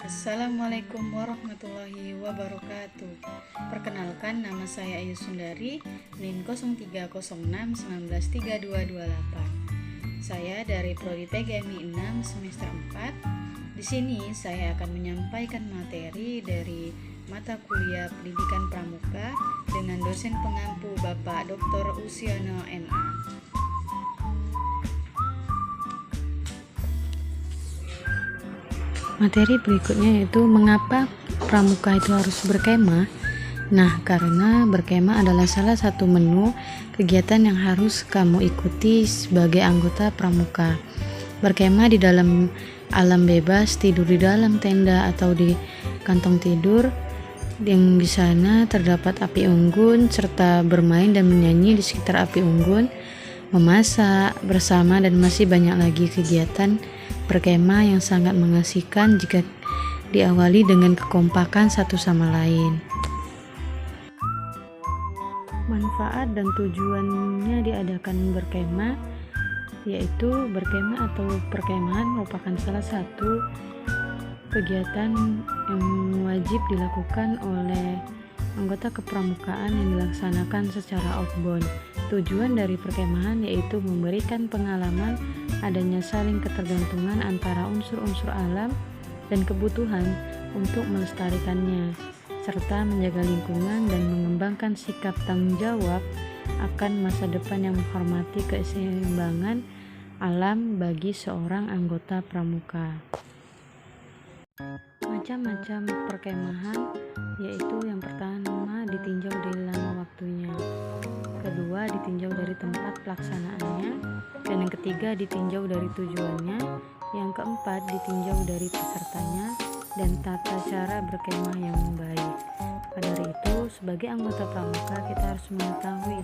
Assalamualaikum warahmatullahi wabarakatuh. Perkenalkan, nama saya Ayu Sundari, NIM 0306193228. Saya dari Prodi PGMI 6 semester 4. Di sini saya akan menyampaikan materi dari mata kuliah Pendidikan Pramuka dengan dosen pengampu Bapak Dr. Usiono MA. Materi berikutnya yaitu mengapa pramuka itu harus berkemah. Nah, karena berkemah adalah salah satu menu kegiatan yang harus kamu ikuti sebagai anggota pramuka. Berkemah di dalam alam bebas, tidur di dalam tenda atau di kantong tidur yang di sana terdapat api unggun, serta bermain dan menyanyi di sekitar api unggun, memasak bersama, dan masih banyak lagi kegiatan berkemah yang sangat mengasihkan jika diawali dengan kekompakan satu sama lain. Manfaat dan tujuannya diadakan berkemah, yaitu berkemah atau perkemahan merupakan salah satu kegiatan yang wajib dilakukan oleh anggota kepramukaan yang dilaksanakan secara outbound. Tujuan dari perkemahan yaitu memberikan pengalaman adanya saling ketergantungan antara unsur-unsur alam dan kebutuhan untuk melestarikannya, serta menjaga lingkungan dan mengembangkan sikap tanggung jawab akan masa depan yang menghormati keseimbangan alam bagi seorang anggota pramuka. Macam-macam perkemahan, yaitu yang pertama ditinjau dari lama waktunya, kedua ditinjau dari tempat pelaksanaannya, dan yang ketiga ditinjau dari tujuannya, yang keempat ditinjau dari pesertanya dan tata cara berkemah yang baik. Pada dari itu, sebagai anggota pramuka kita harus mengetahui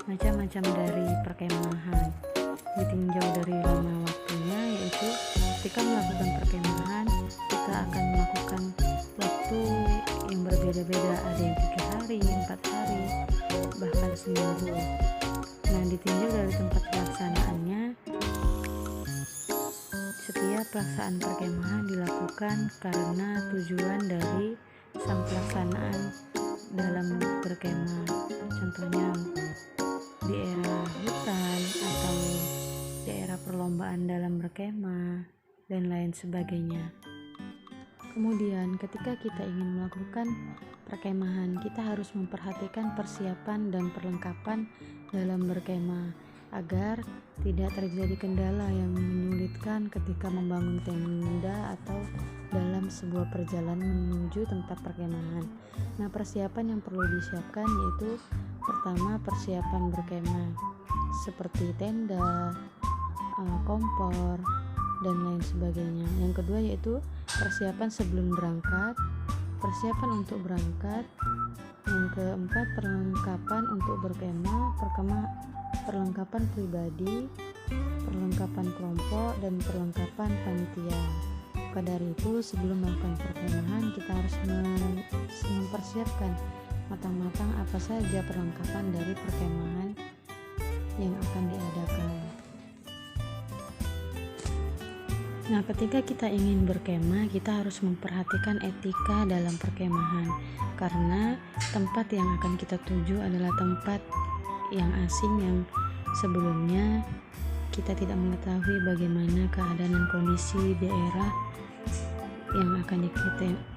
macam-macam dari perkemahan. Ditinjau dari lama waktunya, yaitu ketika melakukan perkemahan kita akan melakukan waktu yang berbeda-beda, ada yang 3 hari, 4 hari, bahkan seminggu. Nah, ditinjau dari tempat pelaksanaannya, setiap pelaksanaan perkemahan dilakukan karena tujuan dari sang pelaksanaan dalam berkemah, contohnya di era hutan atau di era perlombaan dalam berkemah dan lain sebagainya. Kemudian ketika kita ingin melakukan perkemahan, kita harus memperhatikan persiapan dan perlengkapan dalam berkemah agar tidak terjadi kendala yang menyulitkan ketika membangun tenda atau dalam sebuah perjalanan menuju tempat perkemahan. Nah, persiapan yang perlu disiapkan yaitu pertama persiapan berkemah seperti tenda, kompor, dan lain sebagainya. Yang kedua yaitu persiapan sebelum berangkat, persiapan untuk berangkat. Yang keempat perlengkapan untuk berkemah, perlengkapan pribadi, perlengkapan kelompok, dan perlengkapan panitia. Maka dari itu, sebelum melakukan perkemahan kita harus mempersiapkan matang-matang apa saja perlengkapan dari perkemahan yang akan diadakan. Nah, ketika kita ingin berkemah, kita harus memperhatikan etika dalam perkemahan, karena tempat yang akan kita tuju adalah tempat yang asing yang sebelumnya kita tidak mengetahui bagaimana keadaan dan kondisi daerah yang akan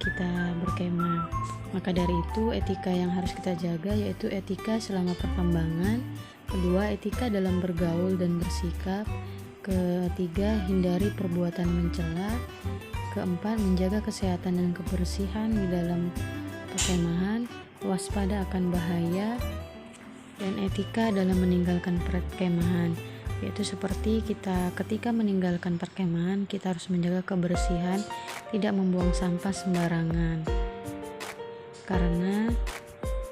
kita berkemah. Maka dari itu, etika yang harus kita jaga yaitu etika selama perkembangan, kedua etika dalam bergaul dan bersikap, ketiga hindari perbuatan mencela, keempat menjaga kesehatan dan kebersihan di dalam perkemahan, waspada akan bahaya, dan etika dalam meninggalkan perkemahan, yaitu seperti kita ketika meninggalkan perkemahan kita harus menjaga kebersihan, tidak membuang sampah sembarangan, karena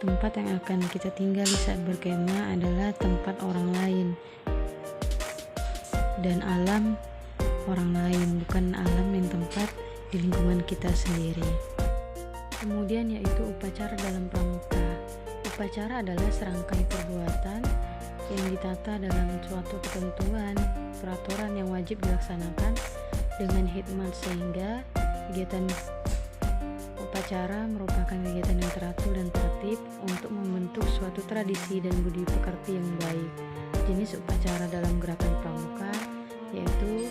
tempat yang akan kita tinggali saat berkemah adalah tempat orang lain dan alam orang lain, bukan alam yang tempat di lingkungan kita sendiri. Kemudian yaitu upacara dalam pramuka. Upacara adalah serangkai perbuatan yang ditata dalam suatu ketentuan, peraturan yang wajib dilaksanakan dengan hikmat sehingga kegiatan Upacara merupakan kegiatan yang teratur dan tertib untuk membentuk suatu tradisi dan budi pekerti yang baik. Jenis upacara dalam gerakan pramuka yaitu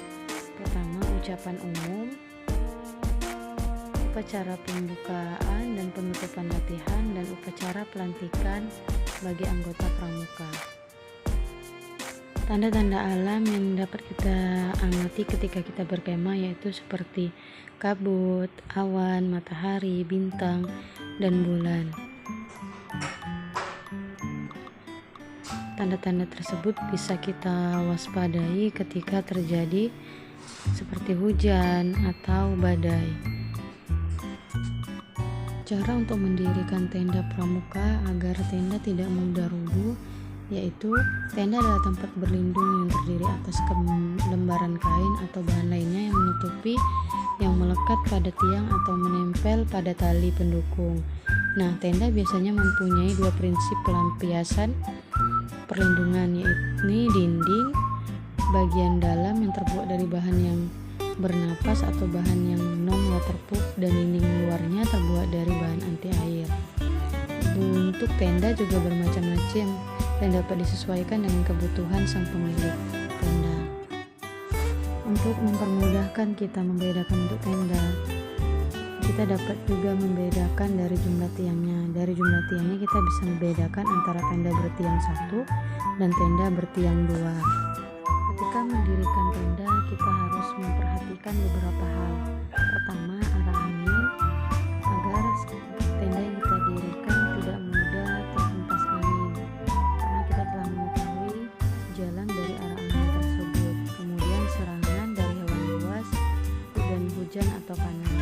pertama ucapan umum, upacara pembukaan dan penutupan latihan, dan upacara pelantikan bagi anggota pramuka. Tanda-tanda alam yang dapat kita amati ketika kita berkemah yaitu seperti kabut, awan, matahari, bintang, dan bulan. Tanda-tanda tersebut bisa kita waspadai ketika terjadi seperti hujan atau badai. Cara untuk mendirikan tenda pramuka agar tenda tidak mudah rubuh yaitu tenda adalah tempat berlindung yang terdiri atas lembaran kain atau bahan lainnya yang menutupi yang melekat pada tiang atau menempel pada tali pendukung. Nah, tenda biasanya mempunyai dua prinsip pelampiasan perlindungan, yaitu dinding bagian dalam yang terbuat dari bahan yang bernapas atau bahan yang non-waterproof, dan dinding luarnya terbuat dari bahan anti air. Bentuk tenda juga bermacam-macam dan dapat disesuaikan dengan kebutuhan sang pemilik tenda. Untuk mempermudahkan kita membedakan bentuk tenda, kita dapat juga membedakan dari jumlah tiangnya. Dari jumlah tiangnya kita bisa membedakan antara tenda bertiang 1 dan tenda bertiang 2. Ketika mendirikan tenda, kita harus memperhatikan beberapa hal. Pertama, arah angin agar tenda yang kita dirikan tidak mudah terhempas angin, karena kita telah mengetahui jalan dari arah angin tersebut. Kemudian serangan dari hewan buas dan hujan atau panas.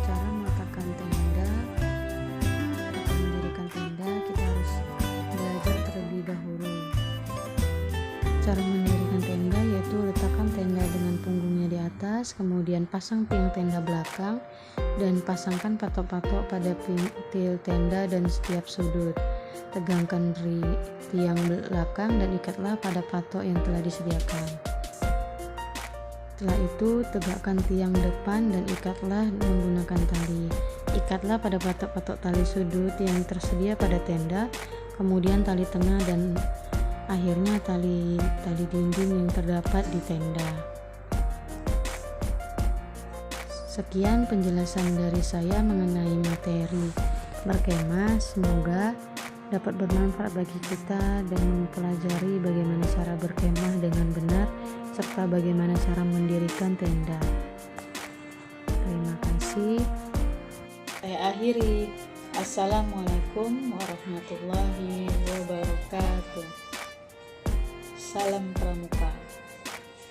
Cara meletakkan tenda atau mendirikan tenda, kita harus belajar terlebih dahulu. Cara mendirikan tenda yaitu letakkan tenda dengan punggungnya di atas, kemudian pasang tiang tenda belakang dan pasangkan patok-patok pada pintil tenda dan setiap sudut. Tegangkan tiang belakang dan ikatlah pada patok yang telah disediakan. Setelah itu, tegakkan tiang depan dan ikatlah menggunakan tali. Ikatlah pada patok-patok tali sudut yang tersedia pada tenda, kemudian tali tengah, dan akhirnya tali dinding yang terdapat di tenda. Sekian penjelasan dari saya mengenai materi berkemah. Semoga dapat bermanfaat bagi kita dan mempelajari bagaimana cara berkemah dengan benar serta bagaimana cara mendirikan tenda. Terima kasih. Saya akhiri. Assalamualaikum warahmatullahi wabarakatuh. Salam pramuka.